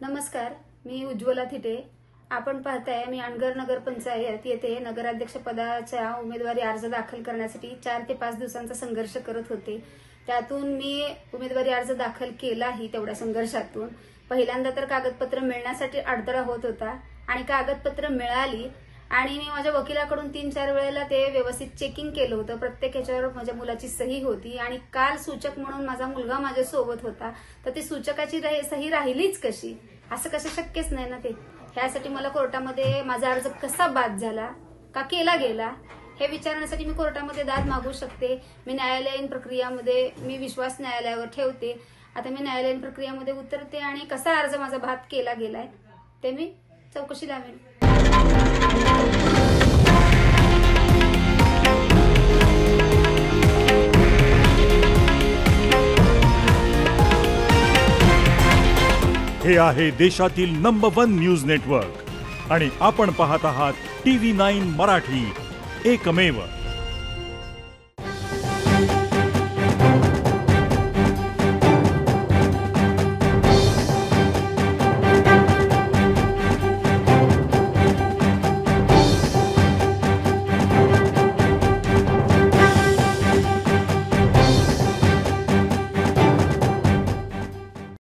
नमस्कार, मी उज्ज्वला थिटे। आपण पाहताय मी अनगर नगर पंचायत येथे नगराध्यक्ष पदाच्या उमेदवारी अर्ज दाखल करण्यासाठी 4 ते 5 दिवसांचा संघर्ष करत होते। त्यातून मी उमेदवारी अर्ज दाखल केलाही। तेवढ्या संघर्षातून पहिल्यांदा तर कागदपत्र मिळण्यासाठी अडथळा होत होता आणि कागदपत्र मिळाली आणि मी माझ्या वकिलाकडून 3-4 वेळेला ते व्यवस्थित चेकिंग केलं होतं। प्रत्येक ह्याच्यावर माझ्या मुलाची सही होती आणि काल सूचक म्हणून माझा मुलगा माझ्या सोबत होता, तर ती सूचकाची सही राहिलीच कशी? असं कसं शक्यच नाही ना ते। ह्यासाठी मला कोर्टामध्ये माझा अर्ज कसा बाद झाला का केला गेला हे विचारण्यासाठी मी कोर्टामध्ये दाद मागू शकते। मी न्यायालयीन प्रक्रियामध्ये मी विश्वास न्यायालयावर ठेवते। आता मी न्यायालयीन प्रक्रियामध्ये उतरते आणि कसा अर्ज माझा बाद केला गेलाय ते मी चौकशी लावेन। हे आहे देशातील नंबर 1 न्यूज नेटवर्क आणि आपण पाहत आहात TV9 मराठी, एकमेव।